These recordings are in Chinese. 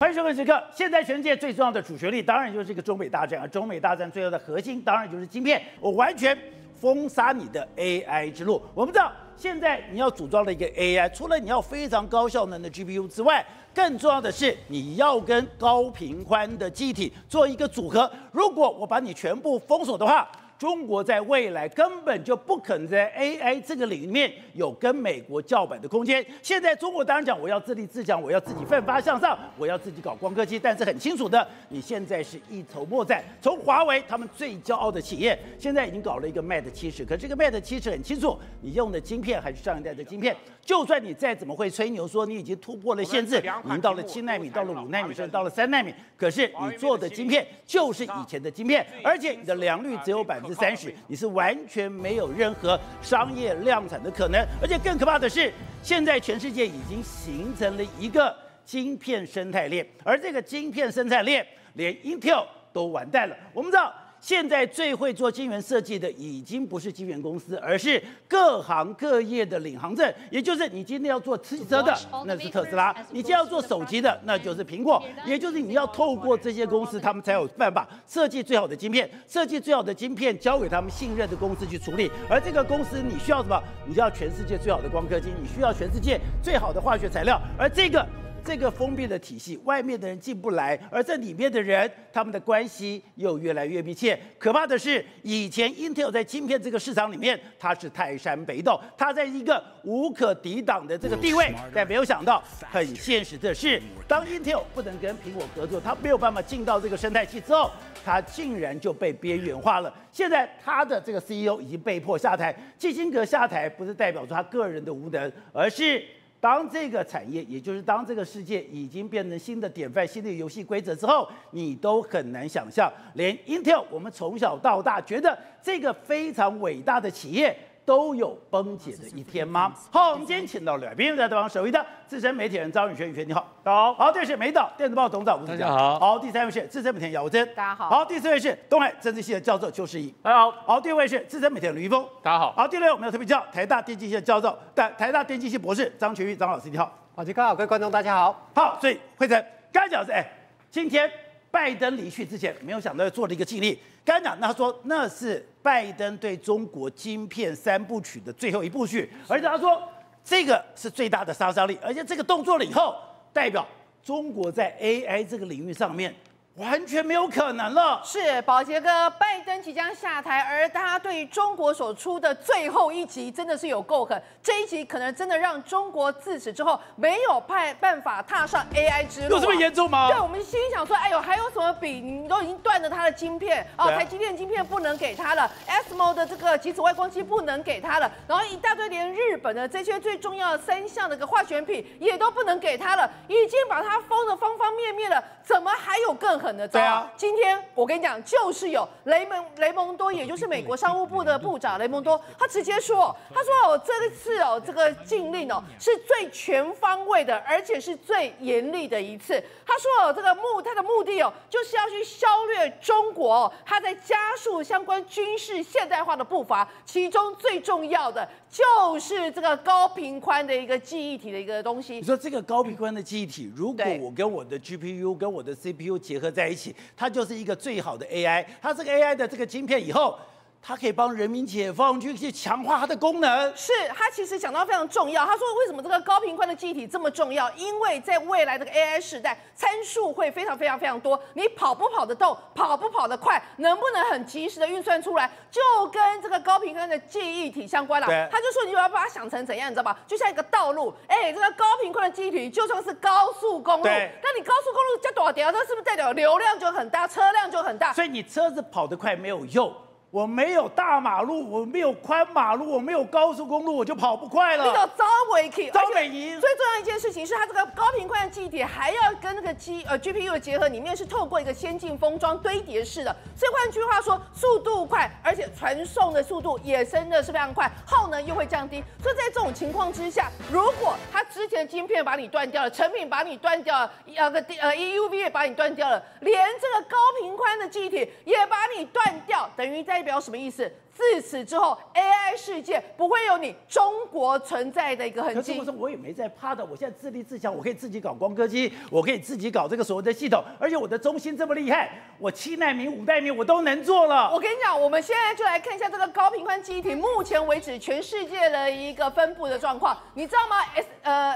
欢迎收看时刻。现在全世界最重要的主旋律，当然就是这个中美大战。而中美大战最后的核心，当然就是晶片。我完全封杀你的 AI 之路。我们知道，现在你要组装的一个 AI，除了你要非常高效能的 GPU 之外，更重要的是你要跟高频宽的记忆体做一个组合。如果我把你全部封锁的话，中国在未来根本就不可能在 AI 这个领域里面有跟美国叫板的空间。现在中国当然讲我要自立自强，我要自己奋发向上，我要自己搞光科技，但是很清楚的，你现在是一筹莫展。从华为他们最骄傲的企业，现在已经搞了一个 Mate 70，可这个 Mate 70很清楚，你用的晶片还是上一代的晶片。就算你再怎么会吹牛说你已经突破了限制，已经到了7奈米，到了5奈米，甚至到了3奈米，可是你做的晶片就是以前的晶片，而且你的良率只有30%，你是完全没有任何商业量产的可能。而且更可怕的是，现在全世界已经形成了一个晶片生态链，而这个晶片生态链连 Intel 都完蛋了。我们知道，现在最会做晶圆设计的已经不是晶圆公司，而是各行各业的领航者。也就是你今天要做汽车的，那是特斯拉；你今天要做手机的，那就是苹果。也就是你要透过这些公司，他们才有办法设计最好的晶片，设计最好的晶片交给他们信任的公司去处理。而这个公司你需要什么？你需要全世界最好的光刻机，你需要全世界最好的化学材料。而这个封闭的体系，外面的人进不来，而这里面的人，他们的关系又越来越密切。可怕的是，以前 Intel 在晶片这个市场里面，它是泰山北斗，它在一个无可抵挡的这个地位。但没有想到，很现实的是，当 Intel 不能跟苹果合作，它没有办法进到这个生态系之后，它竟然就被边缘化了。现在它的这个 CEO 已经被迫下台，基辛格下台不是代表说他个人的无能，而是当这个产业，也就是当这个世界已经变成新的典范、新的游戏规则之后，你都很难想象，连 Intel 我们从小到大觉得这个非常伟大的企业都有崩解的一天吗？好，我们今天请到了来宾，在对方首位的资深媒体人张宇轩，宇轩你好。好，好，这位是美岛电子报董事长吴子嘉，大家好。好，第三位是资深媒体人姚真，大家好。好，第四位是东海政治系的教授邱世仪，大家好。好，第五位是资深媒体人吕一峰，大家好。好，第六位我们要特别叫台大电机系的教授，台大电机系博士张全玉张老师，你好。好，各位观众大家好。好，所以慧成刚才讲的是，今天拜登离去之前，没有想到做了一个激励。刚才讲，他说那是拜登对中国晶片3部曲的最后一部曲，而且他说这个是最大的杀伤力，而且这个动作了以后，代表中国在 AI 这个领域上面完全没有可能了。是宝杰哥，拜登即将下台，而他对于中国所出的最后一集真的是有够狠。这一集可能真的让中国自此之后没有办法踏上 AI 之路。有这么严重吗？对，我们心里想说，哎呦，还有什么比？你都已经断了他的晶片哦，台积电晶片不能给他了 ，ASML 的这个极紫外光机不能给他了，然后一大堆连日本的这些最重要的3项的个化学品也都不能给他了，已经把他封的方方面面了，怎么还有更狠的招？对啊，今天我跟你讲，就是有雷蒙多，也就是美国商务部的部长雷蒙多，他直接说，他说哦，这次哦，这个禁令哦是最全方位的，而且是最严厉的一次。他说哦，他的目的哦，就是要去消灭中国哦，他在加速相关军事现代化的步伐，其中最重要的就是这个高频宽的一个记忆体的一个东西。你说这个高频宽的记忆体，如果我跟我的 GPU 跟我的 CPU 结合在一起，它就是一个最好的 AI。它这个 AI 的这个晶片以后，它可以帮人民解放军去强化它的功能。是，他其实讲到非常重要。他说为什么这个高频宽的记忆体这么重要？因为在未来这个 AI 时代，参数会非常非常非常多，你跑不跑得动，跑不跑得快，能不能很及时的运算出来，就跟这个高频宽的记忆体相关了。他就说你要把它想成怎样，你知道吧？就像一个道路，这个高频宽的记忆体就像是高速公路，那你高速公路加多少条，这是不是代表流量就很大，车辆就很大？所以你车子跑得快没有用。我没有大马路，我没有宽马路，我没有高速公路，我就跑不快了。你有招尾气，招尾赢。最重要一件事情是，它这个高频宽的记忆体还要跟那个GPU 的结合，里面是透过一个先进封装堆叠式的。所以换句话说，速度快，而且传送的速度也真的是非常快，耗能又会降低。所以在这种情况之下，如果它之前的晶片把你断掉了，成品把你断掉了，EUV 也把你断掉了，连这个高频宽的记忆体也把你断掉，等于代表什么意思？自此之后 ，AI 世界不会有你中国存在的一个痕迹。可是我也没在怕的，我现在自立自强，我可以自己搞光刻机，我可以自己搞这个所谓的系统，而且我的中心这么厉害，我7奈米、5奈米我都能做了。我跟你讲，我们现在就来看一下这个高频宽记忆体，目前为止全世界的一个分布的状况，你知道吗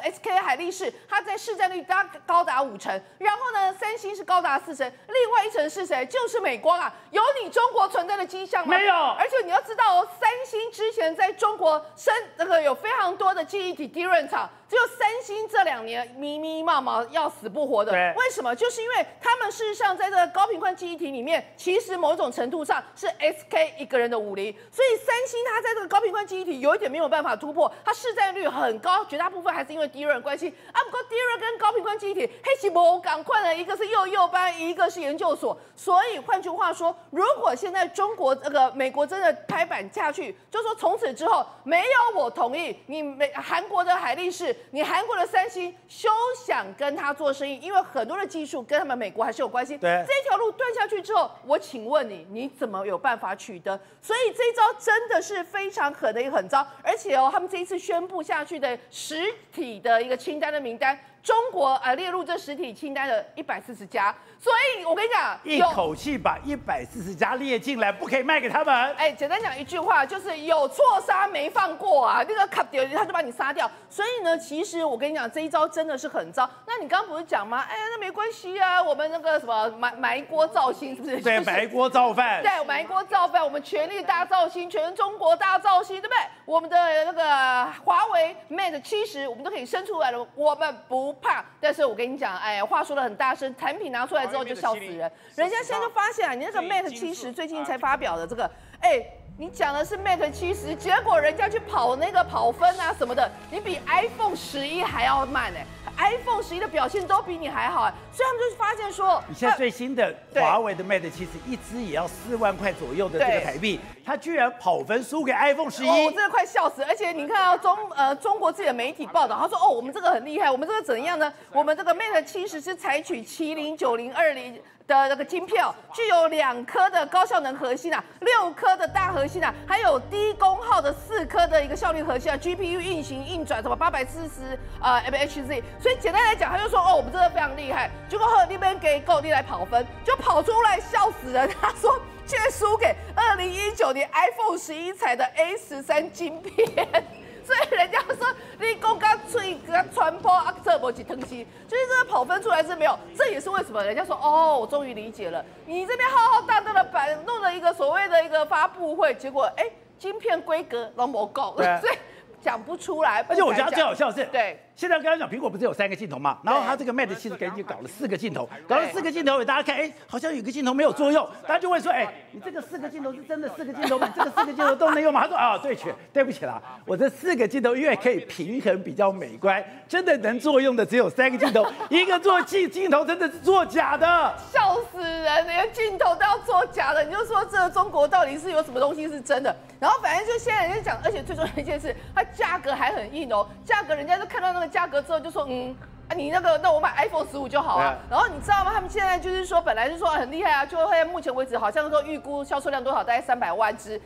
？SK 海力士它在市占率高达5成，然后呢，三星是高达4成，另外1成是谁？就是美光啊，有你中国存在的迹象吗？没有。而且你要知道哦，三星之前在中国有非常多的记忆体 DRAM 厂。只有三星这2年迷迷冒冒要死不活的，为什么？就是因为他们事实上在这个高频宽记忆体里面，其实某种程度上是 SK 一个人的武林，所以三星它在这个高频宽记忆体有一点没有办法突破，它市占率很高，绝大部分还是因为 DRAM 关系啊。不过 DRAM 跟高频宽记忆体黑起某赶快的，一个是幼班，一个是研究所，所以换句话说，如果现在中国美国真的拍板下去，就说从此之后没有我同意，你韩国的海力士。你韩国的三星休想跟他做生意，因为很多的技术跟他们美国还是有关系。对，这条路断下去之后，我请问你怎么有办法取得？所以这一招真的是非常狠的一个狠招，而且他们这一次宣布下去的实体的一个清单的名单。中国列入这实体清单的140家，所以我跟你讲，一口气把140家列进来，不可以卖给他们。简单讲一句话，就是有错杀没放过啊，那个卡掉他就把你杀掉。所以呢，其实我跟你讲，这一招真的是狠招。那你刚刚不是讲吗？那没关系啊，我们那个什么埋锅造星是不是？对，埋锅造饭。对，埋锅造饭，我们全力大造星，全中国大造星，对不对？我们的那个华为 Mate 70，我们都可以生出来了，我们不怕。但是我跟你讲，话说得很大声，产品拿出来之后就笑死人。人家现在就发现你那个 Mate 70最近才发表的这个，你讲的是 Mate 70，结果人家去跑那个跑分啊什么的，你比 iPhone 11还要慢iPhone 11的表现都比你还好所以他们就发现说，你现在最新的华为的 Mate 70一支也要4万块左右的这个台币，它居然跑分输给 iPhone 11，我真的快笑死！而且你看到中国自己的媒体报道，他说我们这个很厉害，我们这个怎样呢？我们这个 Mate 70是采取70、90、20的那个晶片具有2颗的高效能核心6颗的大核心还有低功耗的4颗的一个效率核心GPU 运行运转什么840MHz， 所以简单来讲，他就说我们真的非常厉害。结果那边给够力来跑分，就跑出来笑死人。他说却输给2019年 iPhone 11采的 A13晶片。所以人家说你公刚吹个传播这波几腾西，就是这个跑分出来是没有，这也是为什么人家说我终于理解了，你这边浩浩荡荡的弄了一个所谓的一个发布会，结果晶片规格都没够，所以讲不出来。而且我觉得最好笑的是，对，现在刚刚讲苹果不是有3个镜头嘛，然后它这个 Mate 70已经搞了4个镜头，搞了4个镜头给大家看，好像有个镜头没有作用，大家就问说，你这个4个镜头是真的4个镜头吗？你这个4个镜头都能用吗？他说对不起啦，我这4个镜头因为可以平衡比较美观，真的能作用的只有3个镜头，一个做镜头真的是做假的，笑死人，连镜头都要做假的，你就说这个中国到底是有什么东西是真的？然后反正就现在人家讲，而且最重要的一件事，它价格还很硬价格人家就看到那个价格之后就说你那我买 iPhone 15就好然后你知道吗？他们现在就是说本来是说很厉害就会目前为止好像说预估销售量多少，大概300万只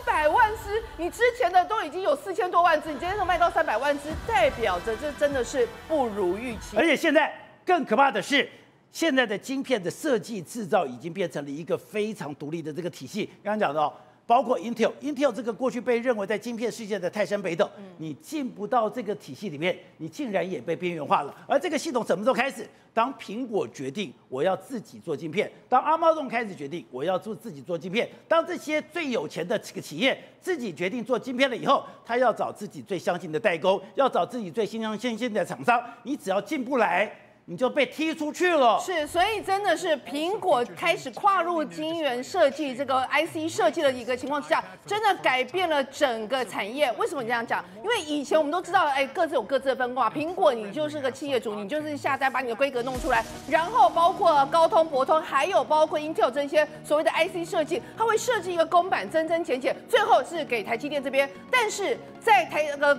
，300万只，你之前的都已经有4000多万只，你今天能卖到300万只，代表着这真的是不如预期。而且现在更可怕的是，现在的晶片的设计制造已经变成了一个非常独立的这个体系。刚刚讲到，包括 Intel 这个过去被认为在晶片世界的泰山北斗，你进不到这个体系里面，你竟然也被边缘化了。而这个系统什么时候开始？当苹果决定我要自己做晶片，当Amazon开始决定我要自己做晶片，当这些最有钱的这个企业自己决定做晶片了以后，他要找自己最相信的代工，要找自己最新的厂商，你只要进不来，你就被踢出去了。是，所以真的是苹果开始跨入晶圆设计这个 IC 设计的一个情况之下，真的改变了整个产业。为什么你这样讲？因为以前我们都知道，各自有各自的分工苹果你就是个企业主，你就是下单把你的规格弄出来，然后包括高通、博通，还有包括 Intel 这些所谓的 IC 设计，它会设计一个公版，增增减减，最后是给台积电这边。但是在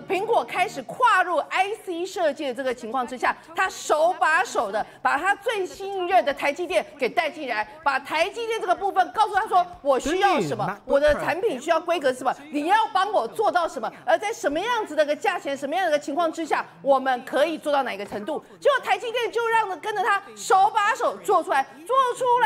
苹果开始跨入 IC 设计的这个情况之下，它手把把手的把他最信任的台积电给带进来，把台积电这个部分告诉他说我需要什么，我的产品需要规格是什么，你要帮我做到什么，而在什么样子的一个价钱、什么样的一个情况之下，我们可以做到哪个程度？结果台积电就让跟着他手把手做出来，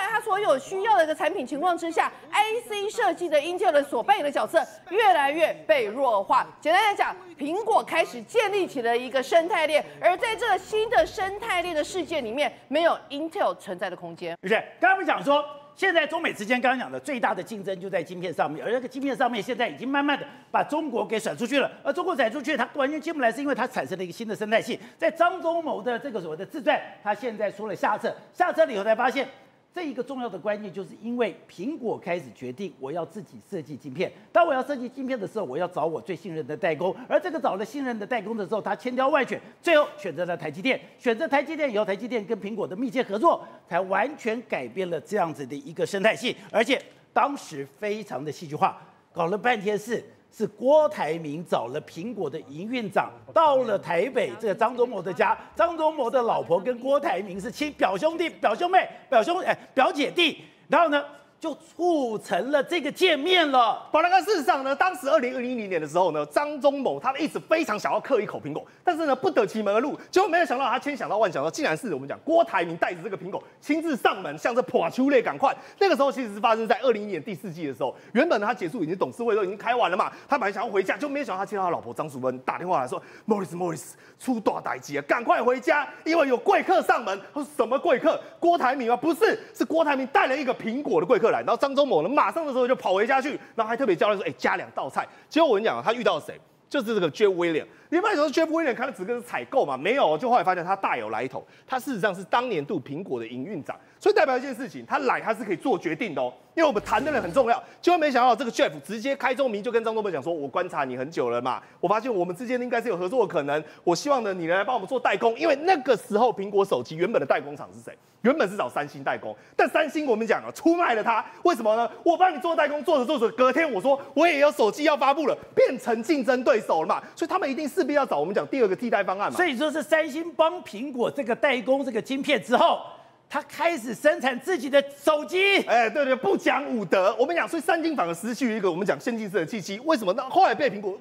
他所有需要的一个产品情况之下 ，IC 设计的 Intel 所扮演的角色越来越被弱化。简单来讲，苹果开始建立起了一个生态链，而在这个新的生态链的世界里面，没有 Intel 存在的空间。对不对？刚刚我们讲说，现在中美之间刚刚讲的最大的竞争就在晶片上面，而这个晶片上面现在已经慢慢的把中国给甩出去了，而中国甩出去，它完全进不来，是因为它产生了一个新的生态系。在张忠谋的这个所谓的自传，他现在出了下册，下册了以后才发现。这一个重要的关键，就是因为苹果开始决定我要自己设计晶片。当我要设计晶片的时候，我要找我最信任的代工。而这个找了信任的代工的时候，他千挑万选，最后选择了台积电。选择台积电以后，台积电跟苹果的密切合作，才完全改变了这样子的一个生态系。而且当时非常的戏剧化，搞了半天是郭台铭找了苹果的营运长到了台北这个张忠谋的家，张忠谋的老婆跟郭台铭是表兄弟、表兄妹、表姐弟，然后呢就促成了这个见面了。宝大哥，事实上呢，当时2010年的时候呢，张忠谋他一直非常想要嗑一口苹果，但是呢不得其门而入，结果没有想到他千想到万想到，竟然是我们讲郭台铭带着这个苹果亲自上门，像这破秋类赶快。那个时候其实是发生在2010年第4季的时候，原本呢他结束已经董事会都已经开完了嘛，他本来想要回家，就没有想到他接到他老婆张淑芬打电话来说 ，Morris 出大代志啊，赶快回家，因为有贵客上门。他说什么贵客？郭台铭吗？不是，是郭台铭带了一个苹果的贵客来，然后张忠谋呢马上的时候就跑回家去，然后还特别交代说，加2道菜。结果我跟你讲，他遇到谁？就是这个 Jeff Williams。你不要说 Jeff Williams 看的只是采购嘛，没有，就后来发现他大有来头，他事实上是当年度苹果的营运长，所以代表一件事情，他来他是可以做决定的哦。因为我们谈的人很重要，结果没想到这个 Jeff 直接开宗明就跟张忠谋讲说，我观察你很久了嘛，我发现我们之间应该是有合作的可能，我希望呢你来帮我们做代工，因为那个时候苹果手机原本的代工厂是谁？原本是找三星代工，但三星我们讲了出卖了它，为什么呢？我帮你做代工，做着，隔天我说我也有手机要发布了，变成竞争对手了嘛，所以他们一定势必要找我们讲第2个替代方案嘛。所以说是三星帮苹果这个代工这个晶片之后，他开始生产自己的手机。对，不讲武德。我们讲，所以三星反而失去一个我们讲先进式的机器。为什么？那后来被苹果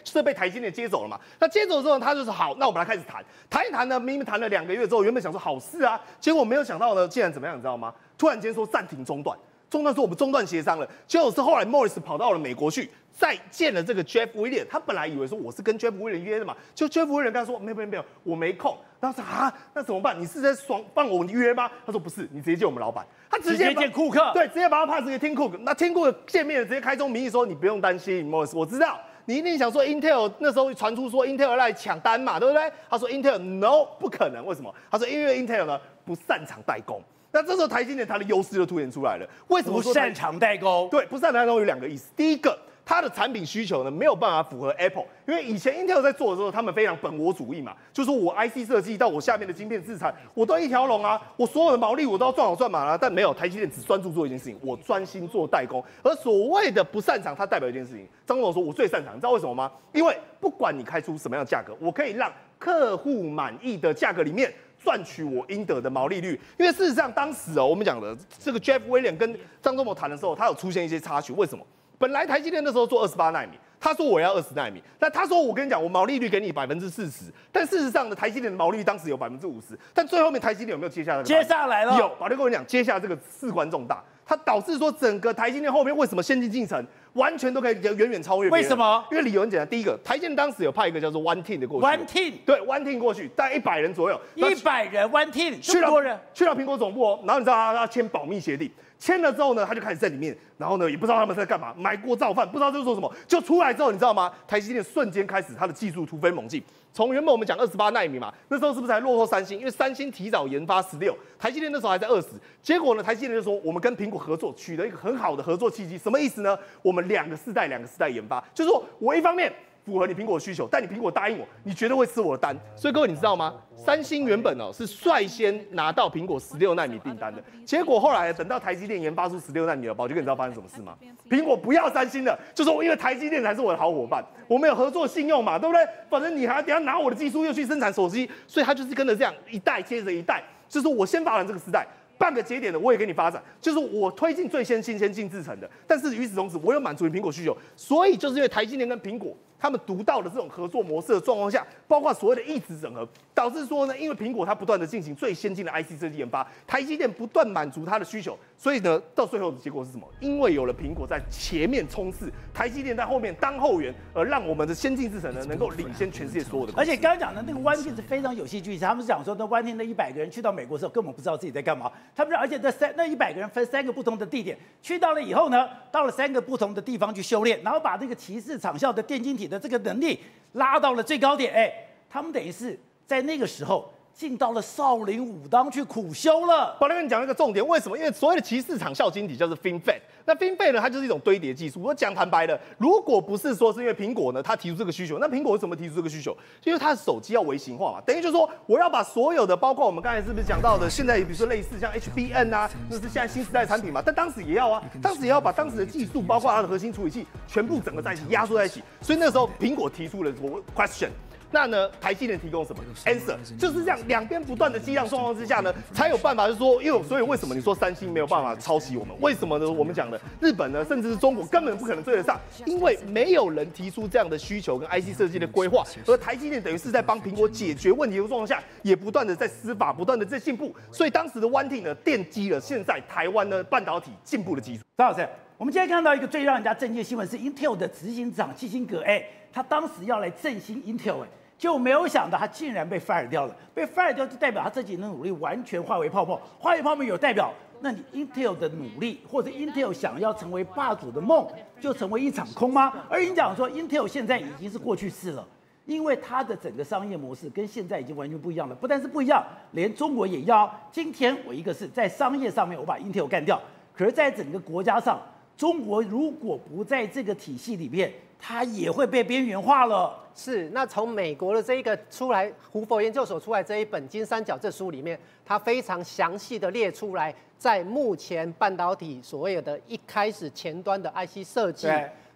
是被台积电接走了嘛？那接走之后，他就是好，那我们来开始谈一谈呢。明明谈了2个月之后，原本想说好事啊，结果没有想到呢，竟然怎么样？你知道吗？突然间说暂停中断说我们中断协商了。结果是后来 Morris 跑到了美国去。再见了这个 Jeff Williams， 他本来以为说我是跟 Jeff Williams 约的嘛，就 Jeff Williams 跟他说没有，我没空。然后说那怎么办？你是在帮我约吗？他说不是，你直接见我们老板。他直接见库克，对，直接把他 pass 给 Tim Cook。那 Tim Cook 见面了，直接开宗明义说你不用担心 ，Morris， 我知道你一定想说 Intel 那时候传出说 Intel 来抢单嘛，对不对？他说 Intel no 不可能，为什么？他说因为 Intel 呢不擅长代工。那这时候台积电它的优势就凸显出来了。为什么说不擅长代工？对，不擅长代工有2个意思。第一个，它的产品需求呢没有办法符合 Apple， 因为以前 Intel 在做的时候，他们非常本我主义嘛，就是说我 IC 设计到我下面的晶片制裁，我都一条龙啊，我所有的毛利我都要赚好赚满啊。但没有，台积电只专注做一件事情，我专心做代工。而所谓的不擅长，它代表一件事情。张忠谋说，我最擅长，你知道为什么吗？因为不管你开出什么样的价格，我可以让客户满意的价格里面赚取我应得的毛利率。因为事实上当时我们讲的这个 Jeff Williams 跟张忠谋谈的时候，他有出现一些插曲。为什么？本来台积电那时候做28奈米，他说我要20奈米，但他说我跟你讲，我毛利率给你40%，但事实上呢，台积电的毛利率当时有50%，但最后面台积电有没有接下来？接下来了，有。宝弟跟我讲，接下来这个事关重大，它导致说整个台积电后面为什么先进制程完全都可以远远超越别人？为什么？因为理由很简单，第一个，台积电当时有派一个叫做 One Team 的过去 ，One Team， 对 One Team 过去，大概100人左右，100人 One Team， 去多人去到苹果总部哦，然后你知道他签保密协定。签了之后呢，他就开始在里面，然后呢也不知道他们在干嘛，买锅造饭，不知道这是做什么。就出来之后，你知道吗？台积电瞬间开始它的技术突飞猛进，从原本我们讲28奈米嘛，那时候是不是还落后三星？因为三星提早研发16，台积电那时候还在20。结果呢，台积电就说我们跟苹果合作，取得一个很好的合作契机。什么意思呢？我们2个世代研发，就是说我一方面符合你苹果的需求，但你苹果答应我，你绝对会吃我的单。所以各位你知道吗？三星原本是率先拿到苹果16奈米订单的，结果后来等到台积电研发出16奈米的宝杰哥，你知道发生什么事吗？苹果不要三星了，就说因为台积电才是我的好伙伴，我们有合作信用嘛，对不对？反正你还等下拿我的技术又去生产手机，所以他就是跟着这样一代接着一代，就是我先发展这个时代。半个节点的我也给你发展，就是我推进最先进制程的，但是与此同时，我有满足你苹果需求，所以就是因为台积电跟苹果他们独到的这种合作模式的状况下，包括所谓的异质整合，导致说呢，因为苹果它不断的进行最先进的 IC 设计研发，台积电不断满足它的需求，所以呢，到最后的结果是什么？因为有了苹果在前面冲刺，台积电在后面当后援，而让我们的先进制程呢能够领先全世界所有的。而且刚刚讲的那个One Team是非常有戏剧性，他们是讲说那One Team那100个人去到美国的时候根本不知道自己在干嘛，他们而且那100个人分3个不同的地点，去到了以后呢，到了3个不同的地方去修炼，然后把这个骑士场校的电晶体的这个能力拉到了最高点，他们等于是在那个时候进到了少林武当去苦修了。宝亮跟你讲一个重点，为什么？因为所谓的骑士场效晶体叫做 FinFET， 那 FinFET 呢，它就是一种堆叠技术。我讲坦白的，如果不是说是因为苹果呢，它提出这个需求，那苹果为什么提出这个需求？因为它的手机要微型化嘛，等于就是说我要把所有的，包括我们刚才是不是讲到的，现在比如说类似像 HBM 啊，那是现在新时代产品嘛，但当时也要啊，当时也要把当时的技术，包括它的核心处理器，全部整合在一起，压缩在一起。所以那时候苹果提出了question。那呢，台积电提供什么 answer？ 就是这样，两边不断的激荡状况之下呢，才有办法，就是说，所以为什么你说三星没有办法抄袭我们？为什么呢？我们讲的日本呢，甚至是中国根本不可能追得上，因为没有人提出这样的需求跟 IC 设计的规划，而台积电等于是在帮苹果解决问题的状况下，也不断的在施法，不断的在进步，所以当时的One Team呢，奠基了现在台湾呢半导体进步的基础。张老师，我们今天看到一个最让人家震惊的新闻是 Intel 的执行长基辛格，他当时要来振兴 Intel，就没有想到他竟然被 fire 掉了。被 fire 掉就代表他这几年的努力完全化为泡沫，化为泡沫有代表，那你 Intel 的努力或者 Intel 想要成为霸主的梦就成为一场空吗？而你讲说 Intel 现在已经是过去式了，因为它的整个商业模式跟现在已经完全不一样了，不但是不一样，连中国也要。今天我一个是在商业上面我把 Intel 干掉，可是在整个国家上，中国如果不在这个体系里面，它也会被边缘化了。是，那从美国的这一个出来，胡佛研究所出来这一本《金三角》这书里面，它非常详细的列出来，在目前半导体所有的一开始前端的 IC 设计、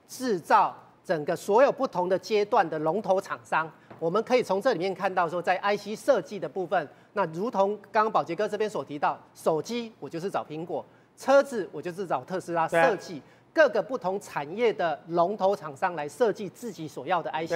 制造，整个所有不同的阶段的龙头厂商，我们可以从这里面看到说，在 IC 设计的部分，那如同刚刚宝杰哥这边所提到，手机我就是找苹果，车子我就是找特斯拉设计。各个不同产业的龙头厂商来设计自己所要的 IC，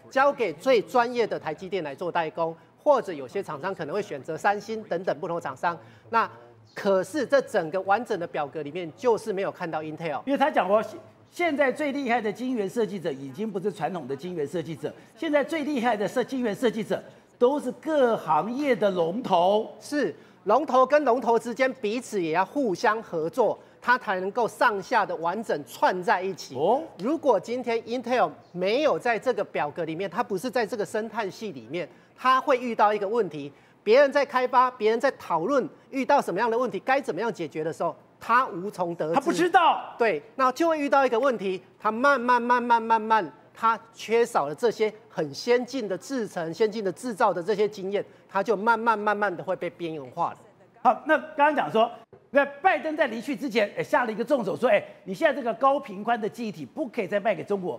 交给最专业的台积电来做代工，或者有些厂商可能会选择三星等等不同厂商。那可是这整个完整的表格里面就是没有看到 Intel， 因为他讲过，现在最厉害的晶圆设计者已经不是传统的晶圆设计者，现在最厉害的晶圆设计者都是各行业的龙头，是龙头跟龙头之间彼此也要互相合作。它才能够上下的完整串在一起。如果今天 Intel 没有在这个表格里面，它不是在这个生态系里面，它会遇到一个问题：别人在开发，别人在讨论，遇到什么样的问题，该怎么样解决的时候，它无从得知，他不知道。对，那就会遇到一个问题，它慢慢，它缺少了这些很先进的制程、先进的制造的这些经验，它就慢慢的会被边缘化了。好，那刚刚讲说。那拜登在离去之前，下了一个重手，说，你现在这个高频宽的记忆体不可以再卖给中国，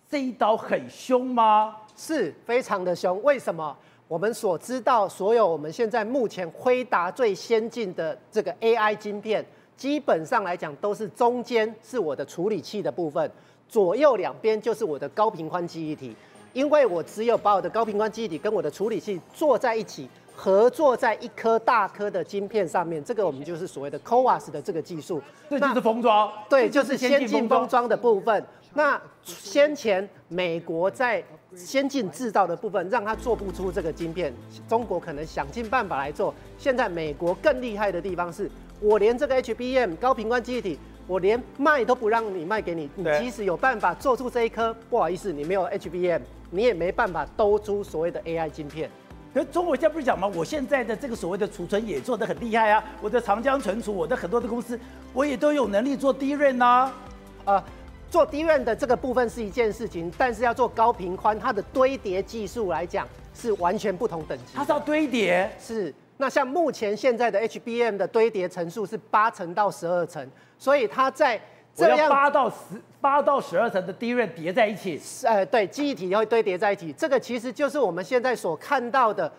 这一刀很凶吗？是非常的凶。为什么？我们所知道，所有我们现在目前辉达最先进的这个 AI 晶片，基本上来讲都是中间是我的处理器的部分，左右两边就是我的高频宽记忆体。因为我只有把我的高频宽记忆体跟我的处理器做在一起。合作在一颗大颗的晶片上面，这个我们就是所谓的 CoWoS 的这个技术，这就是封装，对，就是先进封装的部分。那先前美国在先进制造的部分，让它做不出这个晶片，中国可能想尽办法来做。现在美国更厉害的地方是，我连这个 HBM 高频宽记忆体，我连卖都不让你卖给你，你即使有办法做出这一颗，不好意思，你没有 HBM， 你也没办法兜出所谓的 AI 晶片。可是中国现在不是讲吗？我现在的这个所谓的储存也做得很厉害啊，我的长江存储，我的很多的公司，我也都有能力做DRAM啊。做DRAM的这个部分是一件事情，但是要做高频宽，它的堆叠技术来讲是完全不同等级。它是要堆叠，是。那像目前现在的 HBM 的堆叠层数是8层到12层，所以它在这样8到12层的 DRAM 叠在一起，对，记忆体会堆叠在一起。这个其实就是我们现在所看到的，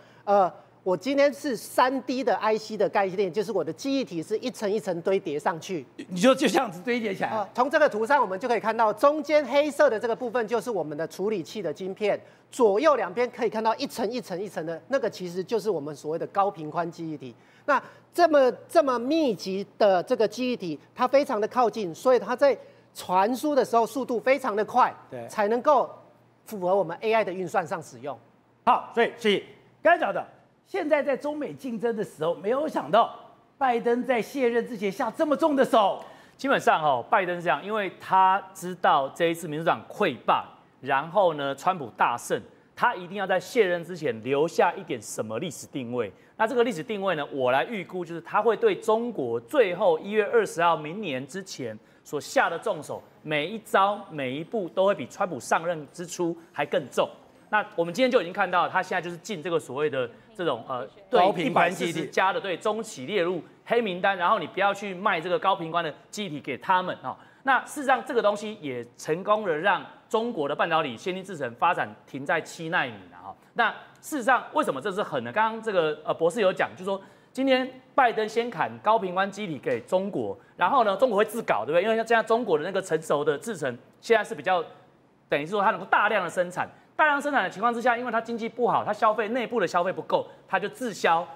我今天是3D 的 IC 的概念，就是我的记忆体是一层一层堆叠上去，你就这样子堆叠起来。从这个图上我们就可以看到，中间黑色的这个部分就是我们的处理器的晶片，左右两边可以看到一层一层一层的那个，其实就是我们所谓的高频宽记忆体。那这么密集的这个记忆体，它非常的靠近，所以它在传输的时候速度非常的快，对，才能够符合我们 AI 的运算上使用。好，所以刚才讲的。现在在中美竞争的时候，没有想到拜登在卸任之前下这么重的手。基本上拜登是这样，因为他知道这一次民主党溃败，然后呢，川普大胜，他一定要在卸任之前留下一点什么历史定位。那这个历史定位呢，我来预估就是他会对中国最后1月20号明年之前所下的重手，每一招每一步都会比川普上任之初还更重。那我们今天就已经看到，他现在就是进这个所谓的这种高频宽记忆体140家的对中企列入黑名单，然后你不要去卖这个高频宽的记忆体给他们啊。那事实上这个东西也成功的让中国的半导体先进制程发展停在7奈米了啊。那事实上为什么这是狠呢？刚刚这个博士有讲，就是说今天拜登先砍高频宽记忆体给中国，然后呢中国会自搞，对不对？因为像现在中国的那个成熟的制程现在是比较等于是说它能够大量的生产。大量生产的情况之下，因为它经济不好，它消费内部的消费不够，它就自销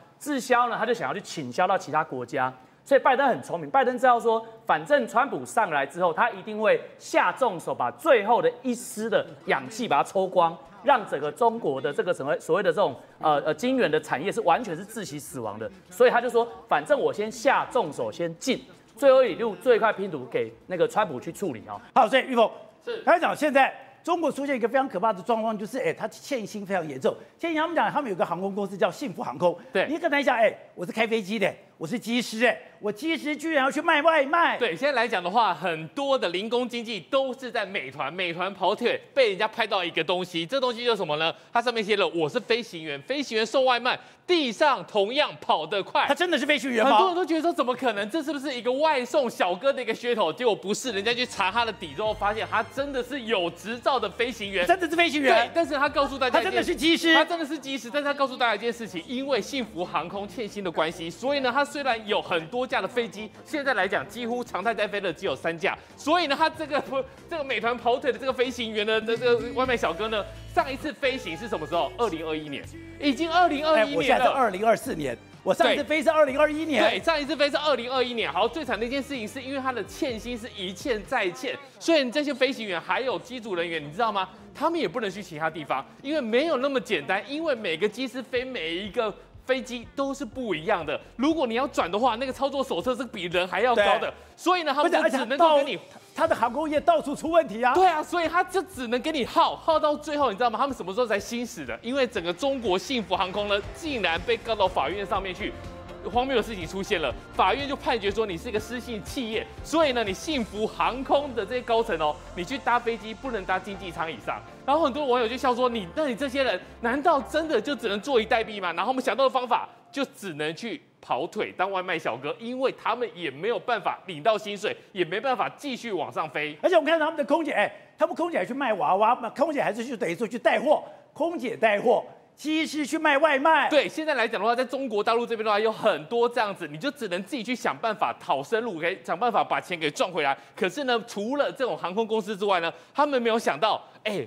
呢，他就想要去倾销到其他国家。所以拜登很聪明，拜登知道说，反正川普上来之后，他一定会下重手，把最后的一丝的氧气把它抽光，让整个中国的这个所谓的这种晶圆的产业是完全是窒息死亡的。所以他就说，反正我先下重手，先进，最后一路最快拼图给那个川普去处理哦。好，所以玉峰是他讲现在。中国出现一个非常可怕的状况，就是它欠薪非常严重。前几天他们讲，他们有个航空公司叫幸福航空。对，你可能想，我是开飞机的，我是机师，我机师居然要去卖外卖。对，现在来讲的话，很多的零工经济都是在美团跑腿被人家拍到一个东西，这东西就是什么呢？它上面写了我是飞行员，飞行员送外卖，地上同样跑得快。他真的是飞行员吗？很多人都觉得说怎么可能？这是不是一个外送小哥的一个噱头？结果不是，人家去查他的底之后，发现他真的是有执照的飞行员，真的是飞行员。对，但是他告诉大家，他真的是机师，他真的是机师，但是他告诉大家一件事情，因为幸福航空欠薪的关系，所以呢，他虽然有很多架的飞机，现在来讲几乎常态在飞的只有3架，所以呢，他这个美团跑腿的这个飞行员的这个外卖小哥呢，上一次飞行是什么时候？2021年，已经2021年了。我现在是2024年。我上一次飞是2021年，对，上一次飞是2021年。好，最惨的一件事情是因为他的欠薪是一欠再欠，所以这些飞行员还有机组人员，你知道吗？他们也不能去其他地方，因为没有那么简单，因为每个机师飞每一个飞机都是不一样的。如果你要转的话，那个操作手册是比人还要高的，所以呢，他们就只能够跟你。他的航空业到处出问题啊！对啊，所以他就只能给你耗到最后，你知道吗？他们什么时候才兴死的？因为整个中国幸福航空呢，竟然被告到法院上面去。荒谬的事情出现了，法院就判决说你是一个失信企业，所以呢，你幸福航空的这些高层哦，你去搭飞机不能搭经济舱以上。然后很多网友就笑说，你这些人难道真的就只能坐以待毙吗？然后我们想到的方法就只能去跑腿当外卖小哥，因为他们也没有办法领到薪水，也没办法继续往上飞。而且我们看到他们的空姐，他们空姐还去卖娃娃，空姐还是去等于说去带货，空姐带货。机师去卖外卖，对，现在来讲的话，在中国大陆这边的话，有很多这样子，你就只能自己去想办法讨生路，给想办法把钱给赚回来。可是呢，除了这种航空公司之外呢，他们没有想到，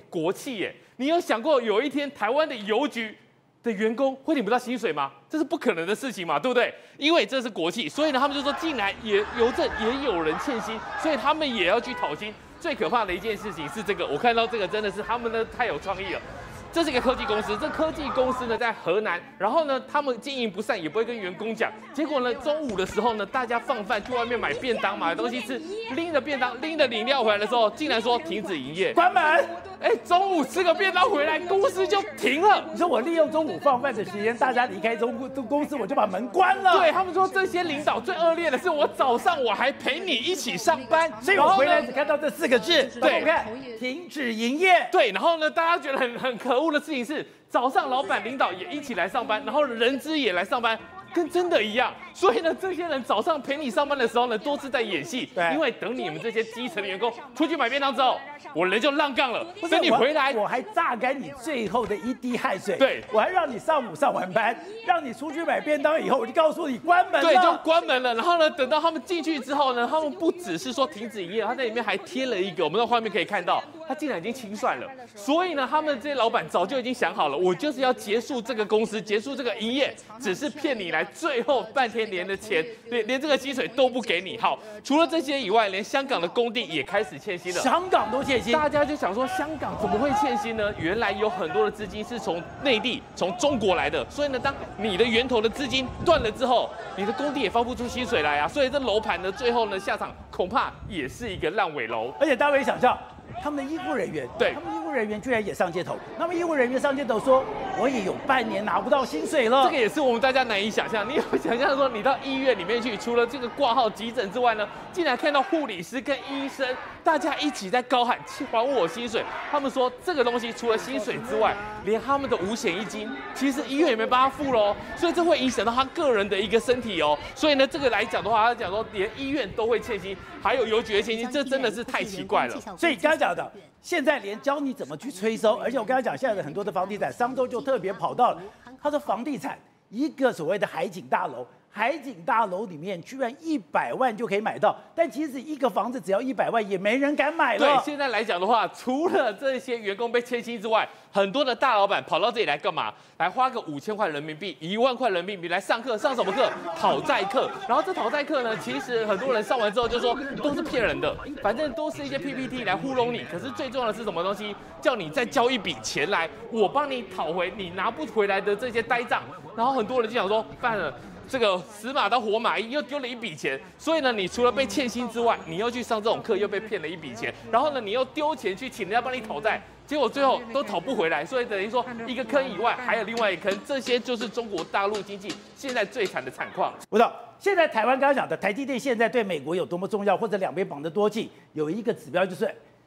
国企耶，你有想过有一天台湾的邮局的员工会领不到薪水吗？这是不可能的事情嘛，对不对？因为这是国企，所以呢，他们就说，竟然邮政也有人欠薪，所以他们也要去讨薪。最可怕的一件事情是这个，我看到这个真的是他们呢太有创意了。这是一个科技公司，这科技公司呢在河南，然后呢他们经营不善，也不会跟员工讲。结果呢中午的时候呢，大家放饭去外面买便当，买东西吃，拎着便当拎着饮料回来的时候，竟然说停止营业，关门。哎，中午吃个便当回来，公司就停了。你说我利用中午放饭的时间，大家离开公司，我就把门关了。对他们说，这些领导最恶劣的是，我早上我还陪你一起上班，所以我回来只看到这4个字，对，我看停止营业。对，然后呢，大家觉得很可恶的事情是，早上老板领导也一起来上班，然后人资也来上班。跟真的一样，所以呢，这些人早上陪你上班的时候呢，都是在演戏。对，因为等你们这些基层的员工出去买便当之后，我人就浪杠了。等你我回来，我还榨干你最后的一滴汗水。对，我还让你上午上完班，让你出去买便当以后，我就告诉你关门了。对，就关门了。然后呢，等到他们进去之后呢，他们不只是说停止营业，他在里面还贴了一个，我们在画面可以看到，他竟然已经清算了。所以呢，他们这些老板早就已经想好了，我就是要结束这个公司，结束这个营业，只是骗你来最后半天连的钱，连这个薪水都不给你。好，除了这些以外，连香港的工地也开始欠薪了。香港都欠薪，大家就想说，香港怎么会欠薪呢？原来有很多的资金是从内地、从中国来的，所以呢，当你的源头的资金断了之后，你的工地也放不出薪水来啊。所以这楼盘呢，最后呢下场恐怕也是一个烂尾楼。而且大家可以想象。他们的医护人员，对，他们医护人员居然也上街头。他们医护人员上街头说，我也有半年拿不到薪水了。这个也是我们大家难以想象。你有想象说，你到医院里面去，除了这个挂号急诊之外呢，竟然看到护理师跟医生大家一起在高喊还我薪水。他们说这个东西除了薪水之外，连他们的五险一金，其实医院也没帮他付喽。所以这会影响到他个人的一个身体哦。所以呢，这个来讲的话，他讲说连医院都会欠薪，还有邮局的欠薪，这真的是太奇怪了。所以刚才讲的，现在连教你怎么去催收，而且我刚才讲，现在的很多的房地产，上周就特别跑到了，他说房地产一个所谓的海景大楼。海景大楼里面居然100万就可以买到，但其实一个房子只要100万，也没人敢买了。对，现在来讲的话，除了这些员工被欠薪之外，很多的大老板跑到这里来干嘛？来花个5000块人民币、1万块人民币来上课，上什么课？讨债课。然后这讨债课呢，其实很多人上完之后就说都是骗人的，反正都是一些 PPT 来糊弄你。可是最重要的是什么东西？叫你再交一笔钱来，我帮你讨回你拿不回来的这些呆账。然后很多人就想说，办了。这个死马当活马医，又丢了一笔钱，所以呢，你除了被欠薪之外，你又去上这种课，又被骗了一笔钱，然后呢，你又丢钱去请人家帮你讨债，结果最后都讨不回来，所以等于说一个坑以外，还有另外一个坑，这些就是中国大陆经济现在最惨的惨况。不知道现在台湾刚刚讲的台积电现在对美国有多么重要，或者两边绑得多紧，有一个指标就是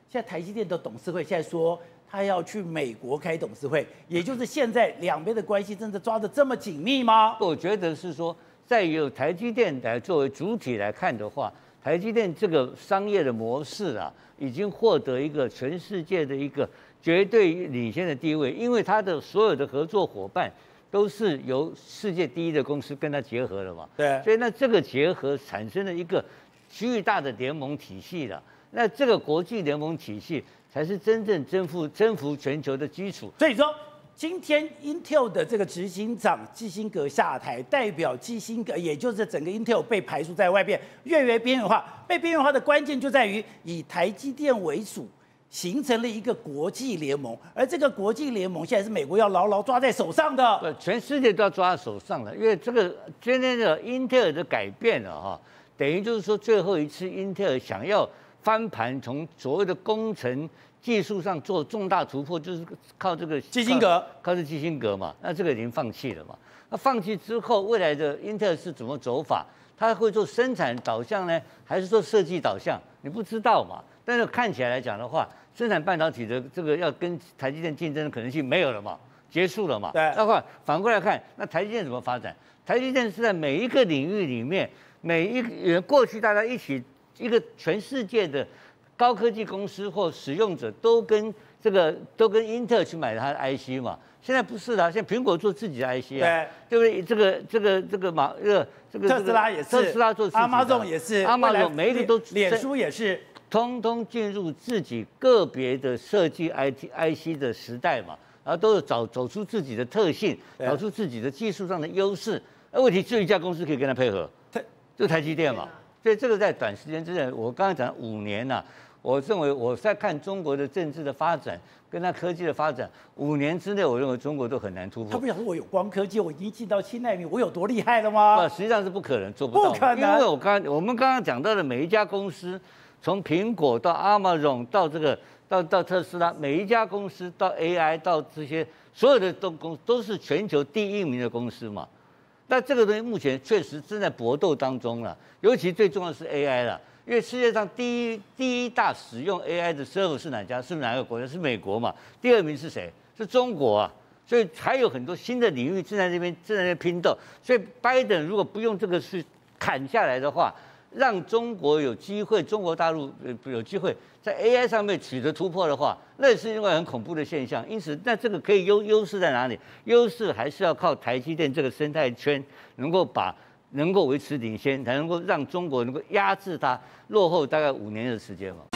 现在台积电的董事会现在说。他要去美国开董事会，也就是现在两边的关系真的抓得这么紧密吗？我觉得是说，在由台积电来作为主体来看的话，台积电这个商业的模式啊，已经获得一个全世界的一个绝对领先的地位，因为它的所有的合作伙伴都是由世界第一的公司跟它结合了嘛。对，所以那这个结合产生了一个巨大的联盟体系了。那这个国际联盟体系才是真正征服全球的基础。所以说，今天 Intel 的这个执行长基辛格下台，代表基辛格，也就是整个 Intel 被排除在外边，越来越边缘化。被边缘化的关键就在于以台积电为主，形成了一个国际联盟，而这个国际联盟现在是美国要牢牢抓在手上的。全世界都要抓在手上了，因为这个今天的 Intel 的改变了哈，等于就是说最后一次 Intel 想要翻盘，从所谓的工程技术上做重大突破，就是靠这个基辛格，靠这基辛格嘛。那这个已经放弃了嘛？那放弃之后，未来的 Intel 是怎么走法？它会做生产导向呢，还是做设计导向？你不知道嘛？但是看起来来讲的话，生产半导体的这个要跟台积电竞争的可能性没有了嘛，结束了嘛。对。那反过来看，那台积电怎么发展？台积电是在每一个领域里面，每一个过去大家一起。一个全世界的高科技公司或使用者都跟英特尔去买它的 IC 嘛，现在不是啦，现在苹果做自己的 IC 啊，对不对？特斯拉也是，特斯拉做自己的 ，Amazon 也是，Amazon 每一个都，脸书也是，通通进入自己个别的设计 IC 的时代嘛，然后都是走出自己的特性，找出自己的技术上的优势。那问题只有一家公司可以跟他配合，就台积电嘛。所以这个在短时间之内，我刚才讲5年呐，我认为我在看中国的政治的发展跟它科技的发展，5年之内，我认为中国都很难突破。他不想说我有光科技，我已经进到7奈米，我有多厉害了吗？实际上是不可能做不到，不可能，因为我们刚刚讲到的每一家公司，从苹果到 Amazon 到这个到特斯拉，每一家公司到 AI 到这些所有的都是全球第1名的公司嘛。那这个东西目前确实正在搏斗当中了，尤其最重要的是 AI 了，因为世界上第一大使用 AI 的 server 是哪家？是哪个国家？是美国嘛？第2名是谁？是中国啊。所以还有很多新的领域正在那边拼斗。所以拜登如果不用这个去砍下来的话，让中国有机会，中国大陆有机会在 AI 上面取得突破的话，那也是另外很恐怖的现象。因此，那这个可以优势在哪里？优势还是要靠台积电这个生态圈能够维持领先，才能够让中国能够压制它落后大概5年的时间嘛。